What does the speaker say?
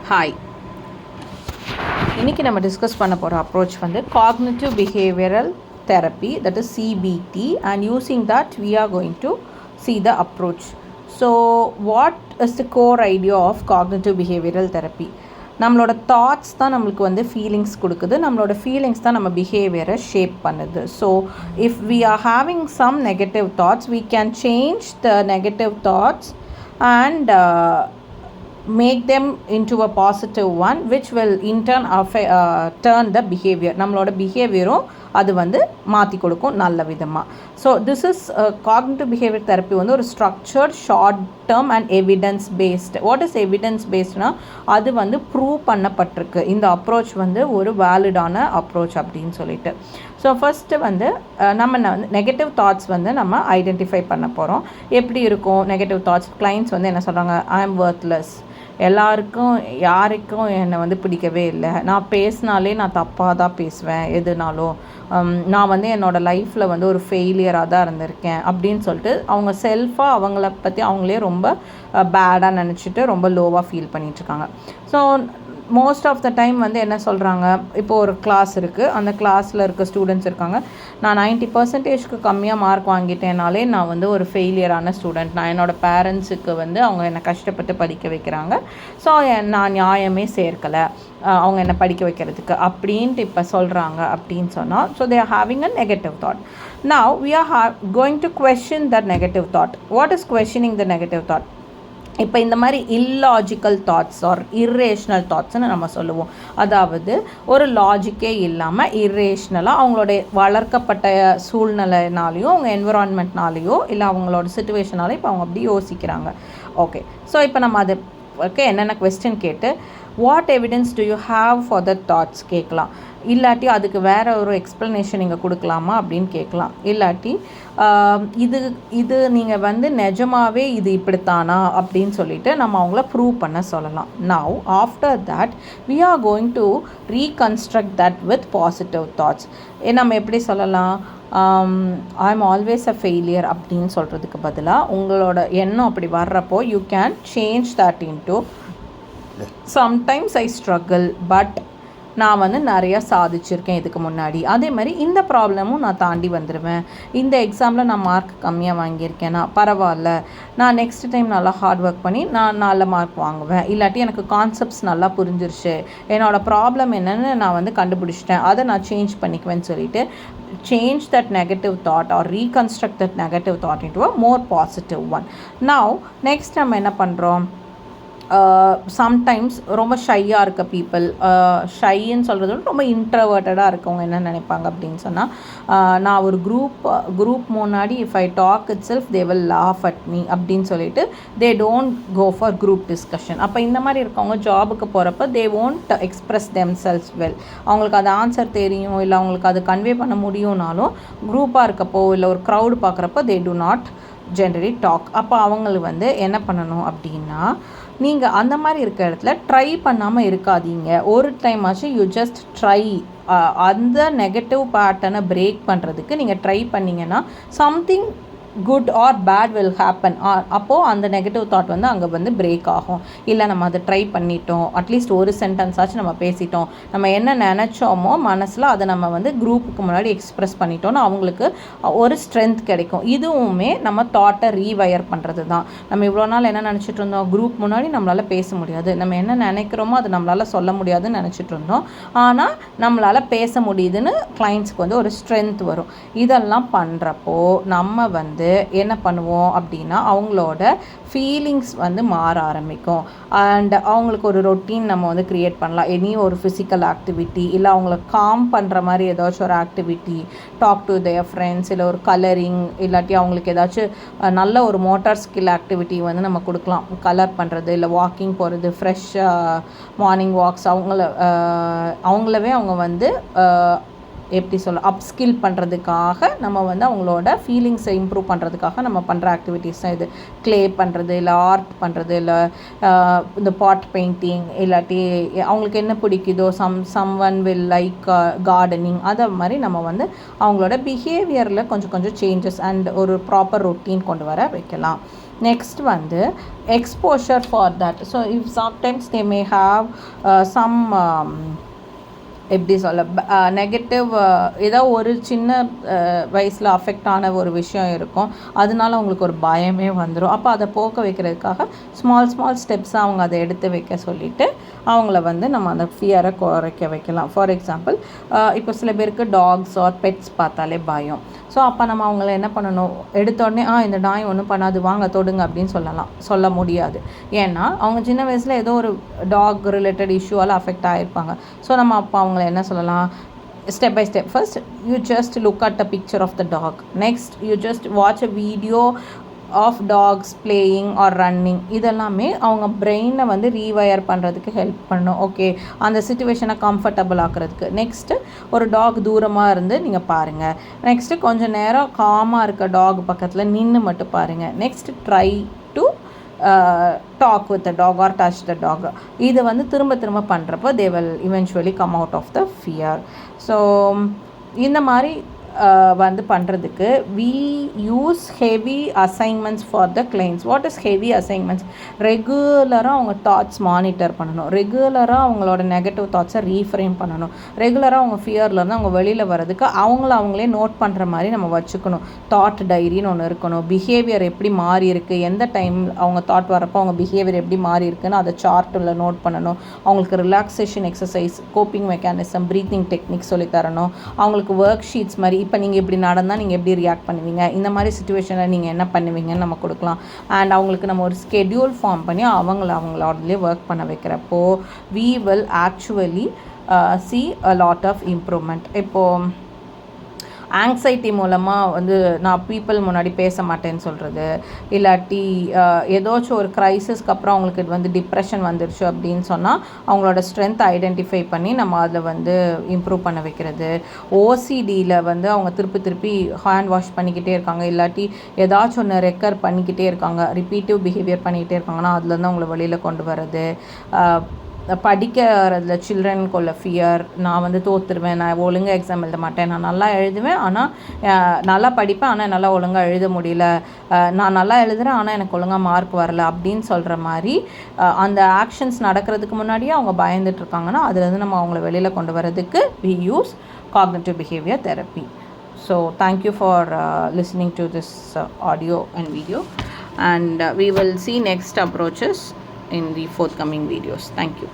Hi, இன்றைக்கி நம்ம discuss பண்ண போகிற அப்ரோச் வந்து cognitive behavioural therapy, that is CBT, and using that we are going to see the approach. So what is the core idea of cognitive behavioral therapy? நம்மளோட thoughts தான் நம்மளுக்கு வந்து feelings கொடுக்குது, நம்மளோட ஃபீலிங்ஸ் தான் நம்ம பிஹேவியரை ஷேப் பண்ணுது. So if we are having some negative thoughts, we can change the negative thoughts and make them into a positive one, which will in turn turn the behavior. நம்மளோட பிஹேவியரும் அது வந்து மாற்றி கொடுக்கும் நல்ல விதமாக. So this is cognitive behaviour therapy வந்து ஒரு structured, short term and evidence based. What is evidence பேஸ்ட்னா, அது வந்து ப்ரூவ் பண்ணப்பட்டிருக்கு இந்த அப்ரோச் வந்து ஒரு வேலிடான அப்ரோச் அப்படின்னு சொல்லிட்டு. ஸோ ஃபஸ்ட்டு வந்து நம்ம வந்து நெகட்டிவ் தாட்ஸ் வந்து நம்ம ஐடென்டிஃபை பண்ண போகிறோம். எப்படி இருக்கும் நெகட்டிவ் தாட்ஸ்? கிளைண்ட்ஸ் வந்து என்ன சொல்கிறாங்க? ஐ ஆம் வொர்த்லெஸ், யாருக்கும் என்னை வந்து பிடிக்கவே இல்லை, நான் பேசினாலே நான் தப்பாக தான் பேசுவேன், எதுனாலும் நான் வந்து என்னோடய லைஃப்பில் வந்து ஒரு ஃபெயிலியராக தான் இருந்திருக்கேன் அப்படின்னு சொல்லிட்டு அவங்க செல்ஃபாக அவங்கள பற்றி அவங்களே ரொம்ப பேடாக நினச்சிட்டு ரொம்ப லோவாக ஃபீல் பண்ணிகிட்ருக்காங்க. So most of the time வந்து என்ன சொல்கிறாங்க, இப்போது ஒரு கிளாஸ் இருக்குது, அந்த கிளாஸில் இருக்க ஸ்டூடெண்ட்ஸ் இருக்காங்க, நான் 90% கம்மியாக மார்க் வாங்கிட்டேனாலே நான் வந்து ஒரு ஃபெயிலியரான ஸ்டூடெண்ட், நான் என்னோடய பேரண்ட்ஸுக்கு வந்து அவங்க என்னை கஷ்டப்பட்டு படிக்க வைக்கிறாங்க, ஸோ நான் நியாயமே சேர்க்கலை அவங்க என்னை படிக்க வைக்கிறதுக்கு அப்படின்ட்டு இப்போ சொல்கிறாங்க அப்படின்னு சொன்னால், so they are having a negative thought. Now we are going to question the negative thought. What is questioning the negative thought? இப்போ இந்த மாதிரி இல்லாஜிக்கல் தாட்ஸ் ஆர் இர்ரேஷ்னல் தாட்ஸ்ன்னு நம்ம சொல்லுவோம். அதாவது ஒரு லாஜிக்கே இல்லாமல் இர்ரேஷ்னலாக அவங்களுடைய வளர்க்கப்பட்ட சூழ்நிலைனாலேயோ அவங்க என்விரான்மெண்ட்னாலேயோ இல்லை அவங்களோட சிச்சுவேஷனாலே இப்போ அவங்க அப்படி யோசிக்கிறாங்க. ஓகே, ஸோ இப்போ நம்ம அது என்னென்ன கொஸ்டின் கேட்டு what evidence to you have for the thoughts கேட்கலாம். இல்லாட்டி அதுக்கு வேறு ஒரு எக்ஸ்ப்ளனேஷன் நீங்கள் கொடுக்கலாமா அப்படின்னு கேட்கலாம். இல்லாட்டி இது நீங்கள் வந்து நிஜமாகவே இது இப்படித்தானா அப்படின்னு சொல்லிட்டு நம்ம அவங்கள ப்ரூவ் பண்ண சொல்லலாம். Now after that we are going to reconstruct that with positive thoughts. நம்ம எப்படி சொல்லலாம்? I am always a failure அப்படின்னு சொல்கிறதுக்கு பதிலாக உங்களோட எண்ணம் அப்படி வர்றப்போ you can change that into sometimes I struggle, but நான் வந்து நிறையா சாதிச்சிருக்கேன் இதுக்கு முன்னாடி, அதே மாதிரி இந்த ப்ராப்ளமும் நான் தாண்டி வந்துடுவேன், இந்த எக்ஸாமில் நான் மார்க் கம்மியாக வாங்கியிருக்கேன்னா பரவாயில்ல, நான் நெக்ஸ்ட் டைம் நல்லா ஹார்ட் ஒர்க் பண்ணி நான் நல்ல மார்க் வாங்குவேன். இல்லாட்டி எனக்கு கான்செப்ட்ஸ் நல்லா புரிஞ்சிருச்சு, என்னோடய ப்ராப்ளம் என்னென்னு நான் வந்து கண்டுபிடிச்சிட்டேன், அதை நான் சேஞ்ச் பண்ணிக்குவேன்னு சொல்லிட்டு change that negative thought or reconstruct that negative thought into a more positive one. Now next நம்ம என்ன பண்ணுறோம்? சம்டைம்ஸ் ரொம்ப ஷையாக இருக்க பீப்புள், ஷைன்னு சொல்கிறது வந்து ரொம்ப இன்ட்ரவர்ட்டடாக இருக்கவங்க என்ன நினைப்பாங்க அப்படின்னு சொன்னால், நான் ஒரு குரூப் முன்னாடி if I talk itself they will laugh at me அப்படின்னு சொல்லிட்டு they don't go for group discussion. அப்போ இந்த மாதிரி இருக்கவங்க ஜாபுக்கு போகிறப்ப they won't express themselves well. அவங்களுக்கு அது ஆன்சர் தெரியும் இல்லை அவங்களுக்கு அது கன்வே பண்ண முடியும்னாலும் குரூப்பாக இருக்கப்போ இல்லை ஒரு க்ரௌடு பார்க்குறப்போ தே டு நாட் ஜென்ரலி டாக். அப்போ அவங்களுக்கு வந்து என்ன பண்ணணும் அப்படின்னா, நீங்கள் அந்த மாதிரி இருக்க இடத்துல ட்ரை பண்ணாமல் இருக்காதீங்க. ஒரு டைம் ஆச்சு யூ ஜஸ்ட் ட்ரை. அந்த நெகட்டிவ் பேட்டர்னை பிரேக் பண்ணுறதுக்கு நீங்கள் ட்ரை பண்ணிங்கன்னா something good or bad will happen. அப்போது அந்த நெகட்டிவ் தாட் வந்து அங்கே வந்து பிரேக் ஆகும். இல்லை நம்ம அதை ட்ரை பண்ணிட்டோம், அட்லீஸ்ட் ஒரு சென்டென்ஸ் ஆச்சு நம்ம பேசிட்டோம், நம்ம என்ன நினச்சோமோ மனசில் அதை நம்ம வந்து குரூப்புக்கு முன்னாடி எக்ஸ்ப்ரெஸ் பண்ணிட்டோன்னு அவங்களுக்கு ஒரு ஸ்ட்ரென்த் கிடைக்கும். இதுவுமே நம்ம தாட்டை ரீவயர் பண்ணுறது தான். நம்ம இவ்வளோ நாள் என்ன நினச்சிட்டு இருந்தோம்? குரூப் முன்னாடி நம்மளால் பேச முடியாது, நம்ம என்ன நினைக்கிறோமோ அது நம்மளால் சொல்ல முடியாதுன்னு நினச்சிட்டு இருந்தோம். ஆனால் நம்மளால் பேச முடியுதுன்னு கிளைண்ட்ஸ்க்கு வந்து ஒரு ஸ்ட்ரென்த் வரும். இதெல்லாம் பண்ணுறப்போ நம்ம வந்து என்ன பண்ணுவோம் அப்படின்னா, அவங்களோட ஃபீலிங்ஸ் வந்து மாற ஆரம்பிக்கும். அண்ட் அவங்களுக்கு ஒரு ரொட்டீன் நம்ம வந்து க்ரியேட் பண்ணலாம். எனி ஒரு ஃபிசிக்கல் ஆக்டிவிட்டி, இல்லை அவங்கள காம் பண்ணுற மாதிரி ஏதாச்சும் ஒரு activity, talk to their friends, இல்லை ஒரு கலரிங், இல்லாட்டி அவங்களுக்கு ஏதாச்சும் நல்ல ஒரு மோட்டார் ஸ்கில் ஆக்டிவிட்டி வந்து நம்ம கொடுக்கலாம். கலர் பண்ணுறது, இல்லை வாக்கிங் போகிறது, ஃப்ரெஷ் மார்னிங் வாக்ஸ், அவங்களவே அவங்க வந்து எப்படி சொல்ல அப்ஸ்கில் பண்ணுறதுக்காக நம்ம வந்து அவங்களோட ஃபீலிங்ஸை இம்ப்ரூவ் பண்ணுறதுக்காக நம்ம பண்ணுற ஆக்டிவிட்டீஸ் தான் இது. க்ளே பண்ணுறது, இல்லை ஆர்ட் பண்ணுறது, இல்லை இந்த பாட் பெயிண்டிங், இல்லாட்டி அவங்களுக்கு என்ன பிடிக்குதோ சம்ஒன் வில் லைக் கார்டனிங், அதை மாதிரி நம்ம வந்து அவங்களோட பிஹேவியரில் கொஞ்சம் சேஞ்சஸ் அண்ட் ஒரு ப்ராப்பர் ரொட்டீன் கொண்டு வர வைக்கலாம். நெக்ஸ்ட் வந்து exposure for that. So if sometimes they may have some எப்படி சொல்ல நெகட்டிவ் ஏதோ ஒரு சின்ன வயசில் அஃபெக்ட் ஆன ஒரு விஷயம் இருக்கும், அதனால அவங்களுக்கு ஒரு பயமே வந்துடும். அப்போ அதை போக்க வைக்கிறதுக்காக ஸ்மால் ஸ்டெப்ஸாக அவங்க அதை எடுத்து வைக்க சொல்லிவிட்டு அவங்கள வந்து நம்ம அந்த ஃபியரை குறைக்க வைக்கலாம். ஃபார் எக்ஸாம்பிள், இப்போ சில பேருக்கு டாக்ஸ் ஆர் பெட்ஸ் பார்த்தாலே பயம். ஸோ அப்போ நம்ம அவங்கள என்ன பண்ணணும், எடுத்தோடனே இந்த நாய் ஒன்றும் பண்ணாது வாங்க தொடுங்க அப்படின்னு சொல்ல முடியாது. ஏன்னா அவங்க சின்ன வயசில் ஏதோ ஒரு டாக் ரிலேட்டட் இஷ்யூவால் அஃபெக்ட் ஆகிருப்பாங்க. ஸோ நம்ம அப்போ அவங்கள என்ன சொல்லலாம், step by step. First, you just look at the picture of the dog. Next, you just watch a video of dogs playing or running. இதெல்லாமே அவங்க பிரெயினை வந்து ரீவயர் பண்ணுறதுக்கு ஹெல்ப் பண்ணும். ஓகே, அந்த சிச்சுவேஷனை கம்ஃபர்டபுள் ஆக்குறதுக்கு. நெக்ஸ்ட்டு ஒரு டாக் தூரமாக இருந்து நீங்கள் பாருங்கள். நெக்ஸ்ட்டு கொஞ்சம் நேரம் காமாக இருக்க டாக் பக்கத்தில் நின்று மட்டும் பாருங்கள். Next try to talk with the dog or touch the dog. இது வந்து திரும்ப பண்ணுறப்போ they will eventually come out of the fear. So இந்த மாதிரி வந்து பண்ணுறதுக்கு we use heavy assignments for the clients. What is heavy assignments? ரெகுலராக அவங்க தாட்ஸ் மானிட்டர் பண்ணணும், ரெகுலராக அவங்களோட நெகட்டிவ் தாட்ஸை ரீஃப்ரேம் பண்ணணும், ரெகுலராக அவங்க ஃபியர்லேருந்து அவங்க வெளியில் வர்றதுக்கு அவங்களே நோட் பண்ணுற மாதிரி நம்ம வச்சுக்கணும். தாட் டைரின்னு ஒன்று இருக்கணும். பிஹேவியர் எப்படி மாறி இருக்குது, எந்த டைம் அவங்க தாட் வரப்போ அவங்க பிஹேவியர் எப்படி மாறி இருக்குன்னு அதை சார்ட்டில் நோட் பண்ணணும். அவங்களுக்கு relaxation exercise, coping mechanism, breathing technique சொல்லித்தரணும். அவங்களுக்கு ஒர்க் ஷீட்ஸ் மாதிரி, இப்போ நீங்கள் இப்படி நடந்தால் நீங்கள் எப்படி ரியாக்ட் பண்ணுவீங்க, இந்த மாதிரி சிச்சுவேஷனில் நீங்கள் என்ன பண்ணுவீங்கன்னு நம்ம கொடுக்கலாம். அண்ட் அவங்களுக்கு நம்ம ஒரு ஸ்கெடியூல் ஃபார்ம் பண்ணி அவங்களோடலேயே ஒர்க் பண்ண வைக்கிறப்போ we will actually see a lot of improvement. இப்போது ஆங்ஸைட்டி மூலமாக வந்து நான் பீப்புள் முன்னாடி பேச மாட்டேன்னு சொல்கிறது, இல்லாட்டி ஏதாச்சும் ஒரு க்ரைசிஸ்க்கு அப்புறம் அவங்களுக்கு இது வந்து டிப்ரெஷன் வந்துருச்சு அப்படின்னு சொன்னால் அவங்களோட ஸ்ட்ரென்த் ஐடென்டிஃபை பண்ணி நம்ம அதில் வந்து இம்ப்ரூவ் பண்ண வைக்கிறது. ஓசிடியில் வந்து அவங்க திருப்பி ஹேண்ட் வாஷ் பண்ணிக்கிட்டே இருக்காங்க, இல்லாட்டி ஏதாச்சும் ஒன்று ரெக்கர் பண்ணிக்கிட்டே இருக்காங்க, ரிப்பீட்டிவ் பிஹேவியர் பண்ணிக்கிட்டே இருக்காங்கன்னா அதுலேருந்து அவங்கள வெளியில் கொண்டு வர்றது. படிக்கிறதுல சில்ட்ரனுக்குள்ள ஃபியர், நான் வந்து தோற்றுருவேன், நான் ஒழுங்காக எக்ஸாம் எழுத மாட்டேன், நான் நல்லா எழுதுவேன் ஆனால் நல்லா படிப்பேன் ஆனால் நல்லா ஒழுங்காக எழுத முடியல, நான் நல்லா எழுதுகிறேன் ஆனால் எனக்கு ஒழுங்காக மார்க் வரல அப்படின்னு சொல்கிற மாதிரி அந்த ஆக்ஷன்ஸ் நடக்கிறதுக்கு முன்னாடியே அவங்க பயந்துட்டுருக்காங்கன்னா அதுலேருந்து நம்ம அவங்கள வெளியில் கொண்டு வரதுக்கு we use cognitive behavior therapy. So thank you for listening to this audio and video, and we will see next approaches in the forthcoming videos. Thank you.